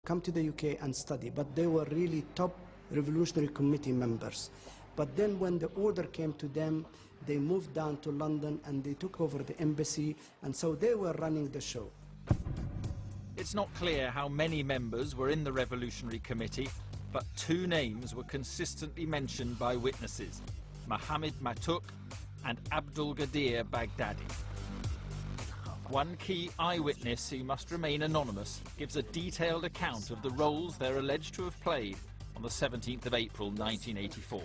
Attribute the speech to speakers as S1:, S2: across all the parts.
S1: come to the UK and study, but they were really top Revolutionary Committee members. But then when the order came to them, they moved down to London and they took over the embassy, and so they were running the show.
S2: It's not clear how many members were in the Revolutionary Committee, but two names were consistently mentioned by witnesses: Mohammed Matuk and Abdul Gadir Baghdadi. One key eyewitness, who must remain anonymous, gives a detailed account of the roles they're alleged to have played on the 17th of April 1984.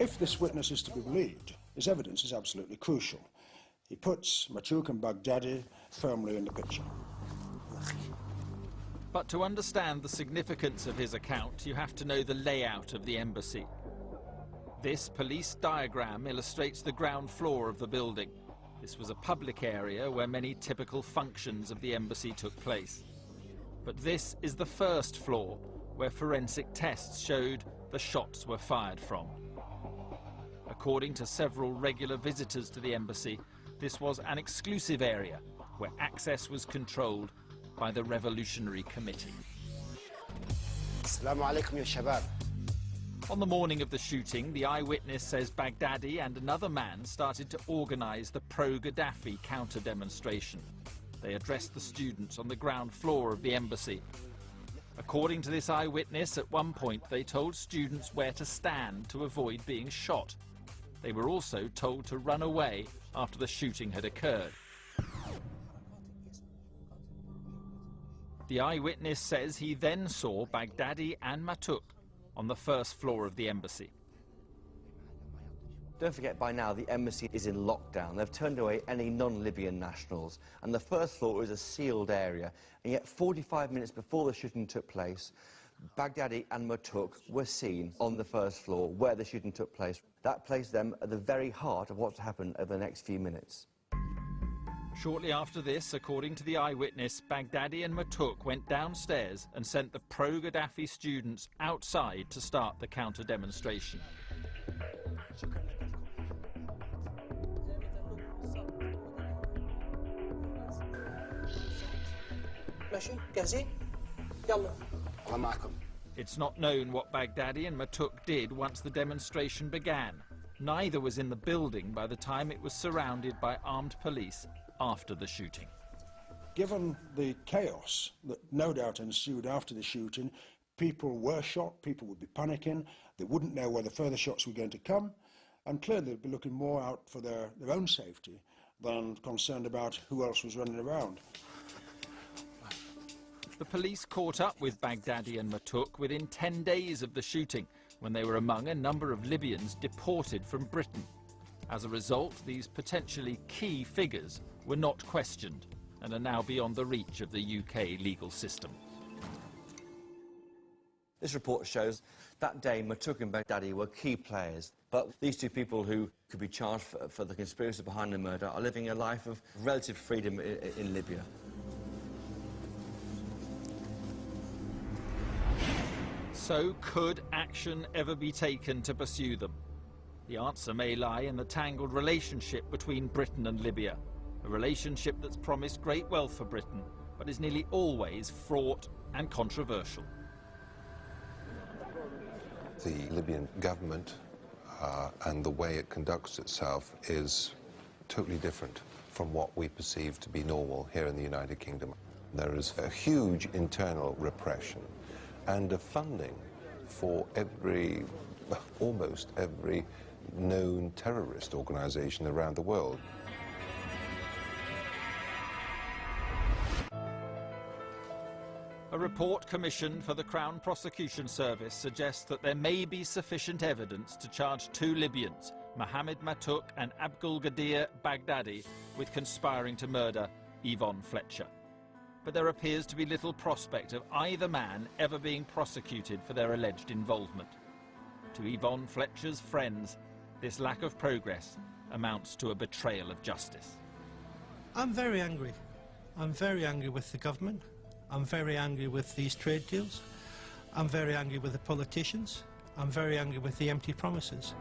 S3: If this witness is to be believed, his evidence is absolutely crucial. He puts Matuk and Baghdadi firmly in the picture.
S2: But to understand the significance of his account, you have to know the layout of the embassy. This police diagram illustrates the ground floor of the building. This was a public area where many typical functions of the embassy took place. But this is the first floor, where forensic tests showed the shots were fired from. According to several regular visitors to the embassy, this was an exclusive area where access was controlled by the Revolutionary Committee.
S4: Assalamu alaikum ya shabab.
S2: On the morning of the shooting, the eyewitness says Baghdadi and another man started to organise the pro-Gaddafi counter-demonstration. They addressed the students on the ground floor of the embassy. According to this eyewitness, at one point they told students where to stand to avoid being shot. They were also told to run away after the shooting had occurred. The eyewitness says he then saw Baghdadi and Matuk on the first floor of the embassy.
S5: Don't forget, by now the embassy is in lockdown. They've turned away any non-Libyan nationals, and the first floor is a sealed area. And yet 45 minutes before the shooting took place, Baghdadi and Matuk were seen on the first floor where the shooting took place. That placed them at the very heart of what's happened over the next few minutes.
S2: Shortly after this, according to the eyewitness, Baghdadi and Matuk went downstairs and sent the pro-Gaddafi students outside to start the counter-demonstration. It's not known what Baghdadi and Matuk did once the demonstration began. Neither was in the building by the time it was surrounded by armed police after the shooting.
S3: Given the chaos that no doubt ensued after the shooting, people were shot, people would be panicking, they wouldn't know where the further shots were going to come, and clearly they'd be looking more out for their own safety than concerned about who else was running around.
S2: The police caught up with Baghdadi and Matuk within 10 days of the shooting, when they were among a number of Libyans deported from Britain. As a result, these potentially key figures were not questioned and are now beyond the reach of the UK legal system.
S5: This report shows that day Matuk and Baghdadi were key players, but these two people who could be charged for the conspiracy behind the murder are living a life of relative freedom in Libya.
S2: So, could action ever be taken to pursue them? The answer may lie in the tangled relationship between Britain and Libya, a relationship that's promised great wealth for Britain, but is nearly always fraught and controversial.
S6: The Libyan government and the way it conducts itself is totally different from what we perceive to be normal here in the United Kingdom. There is a huge internal repression and a funding for almost every known terrorist organization around the world.
S2: A report commissioned for the Crown Prosecution Service suggests that there may be sufficient evidence to charge two Libyans, Mohammed Matuk and Abdul Gadir Baghdadi, with conspiring to murder Yvonne Fletcher. But there appears to be little prospect of either man ever being prosecuted for their alleged involvement. To Yvonne Fletcher's friends, this lack of progress amounts to a betrayal of justice.
S7: I'm very angry. I'm very angry with the government. I'm very angry with these trade deals. I'm very angry with the politicians. I'm very angry with the empty promises.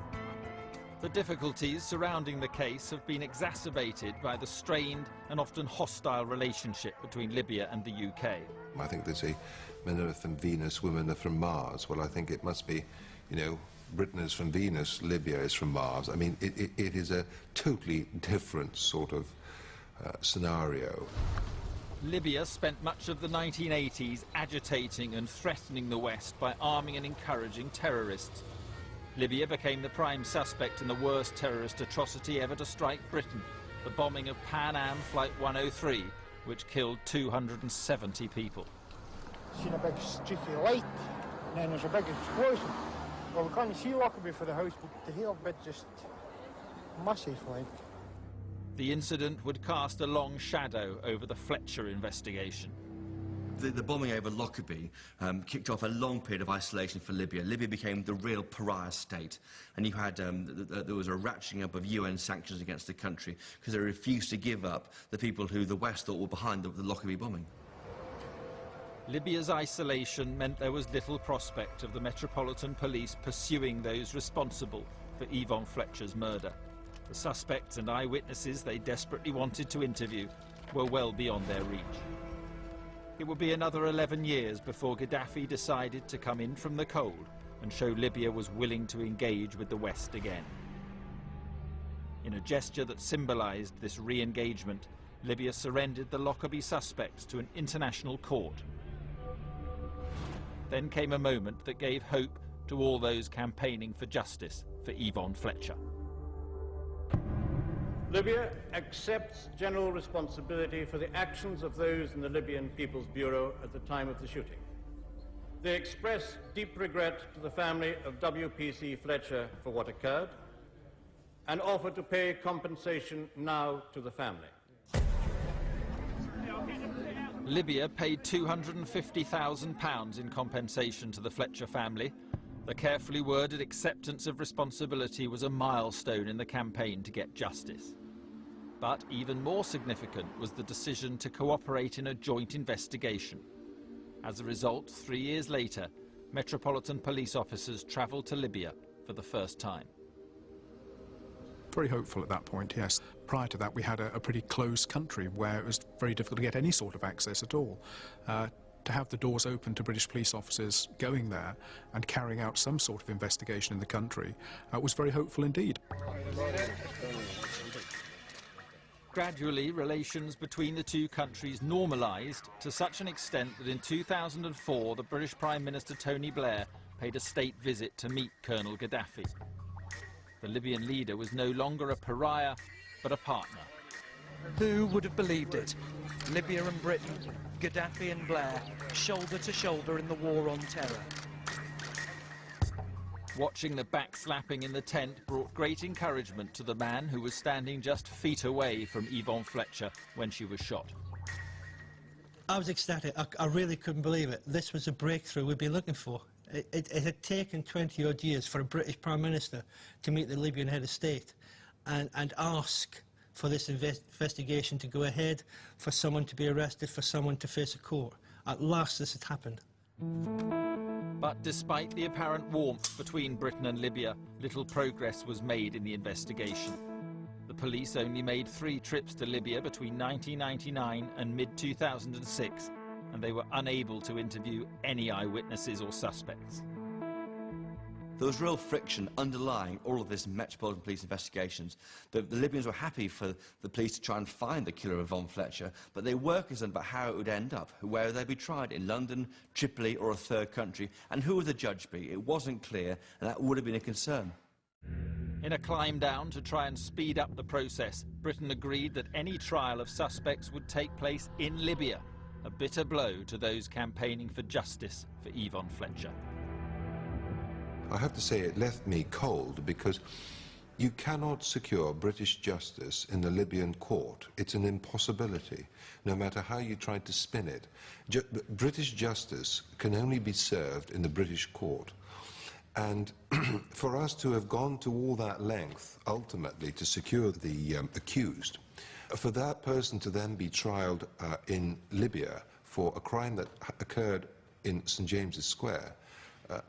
S2: The difficulties surrounding the case have been exacerbated by the strained and often hostile relationship between Libya and the UK.
S6: I think they say men are from Venus, women are from Mars. Well, I think it must be, you know, Britain is from Venus, Libya is from Mars. I mean, it is a totally different sort of scenario.
S2: Libya spent much of the 1980s agitating and threatening the West by arming and encouraging terrorists. Libya became the prime suspect in the worst terrorist atrocity ever to strike Britain, the bombing of Pan Am Flight 103, which killed 270 people.
S4: Seen a big streaky light, and then there's a big explosion. Well, we can't see Lockerbie for the house, but the whole bit just massive, like.
S2: The incident would cast a long shadow over the Fletcher investigation.
S5: The bombing over Lockerbie kicked off a long period of isolation for Libya. Libya became the real pariah state, and you had there was a ratcheting up of UN sanctions against the country because they refused to give up the people who the West thought were behind the Lockerbie bombing.
S2: Libya's isolation meant there was little prospect of the Metropolitan Police pursuing those responsible for Yvonne Fletcher's murder. The suspects and eyewitnesses they desperately wanted to interview were well beyond their reach. It would be another 11 years before Gaddafi decided to come in from the cold and show Libya was willing to engage with the West again. In a gesture that symbolized this re-engagement, Libya surrendered the Lockerbie suspects to an international court. Then came a moment that gave hope to all those campaigning for justice for Yvonne Fletcher.
S8: Libya accepts general responsibility for the actions of those in the Libyan People's Bureau at the time of the shooting. They express deep regret to the family of WPC Fletcher for what occurred and offer to pay compensation now to the family.
S2: Libya paid £250,000 in compensation to the Fletcher family. The carefully worded acceptance of responsibility was a milestone in the campaign to get justice. But even more significant was the decision to cooperate in a joint investigation. As a result, 3 years later, Metropolitan Police officers travelled to Libya for the first time.
S9: Very hopeful at that point, yes. Prior to that, we had a pretty closed country where it was very difficult to get any sort of access at all. To have the doors open to British police officers going there and carrying out some sort of investigation in the country was very hopeful indeed.
S2: Gradually, relations between the two countries normalised to such an extent that in 2004 the British Prime Minister Tony Blair paid a state visit to meet Colonel Gaddafi. The Libyan leader was no longer a pariah, but a partner.
S10: Who would have believed it? Libya and Britain, Gaddafi and Blair, shoulder to shoulder in the war on terror.
S2: Watching the backslapping in the tent brought great encouragement to the man who was standing just feet away from Yvonne Fletcher when she was shot.
S7: I was ecstatic. I really couldn't believe it. This was a breakthrough we'd been looking for. It had taken 20-odd years for a British Prime Minister to meet the Libyan head of state and ask for this investigation to go ahead, for someone to be arrested, for someone to face a court. At last this had happened.
S2: But despite the apparent warmth between Britain and Libya, little progress was made in the investigation. The police only made 3 trips to Libya between 1999 and mid-2006, and they were unable to interview any eyewitnesses or suspects.
S5: There was real friction underlying all of this Metropolitan Police investigations. The Libyans were happy for the police to try and find the killer of Yvonne Fletcher, but they were concerned about how it would end up, where they'd be tried, in London, Tripoli or a third country, and who would the judge be? It wasn't clear, and that would have been a concern.
S2: In a climb down to try and speed up the process, Britain agreed that any trial of suspects would take place in Libya, a bitter blow to those campaigning for justice for Yvonne Fletcher.
S6: I have to say it left me cold because you cannot secure British justice in the Libyan court. It's an impossibility, no matter how you try to spin it. British justice can only be served in the British court. And for us to have gone to all that length, ultimately, to secure the accused, for that person to then be trialed in Libya for a crime that occurred in St James's Square,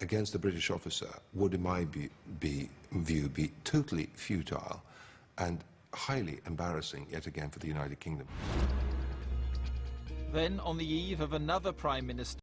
S6: against a British officer would, in my view, be view, be totally futile and highly embarrassing yet again for the United Kingdom.
S2: Then, on the eve of another Prime Minister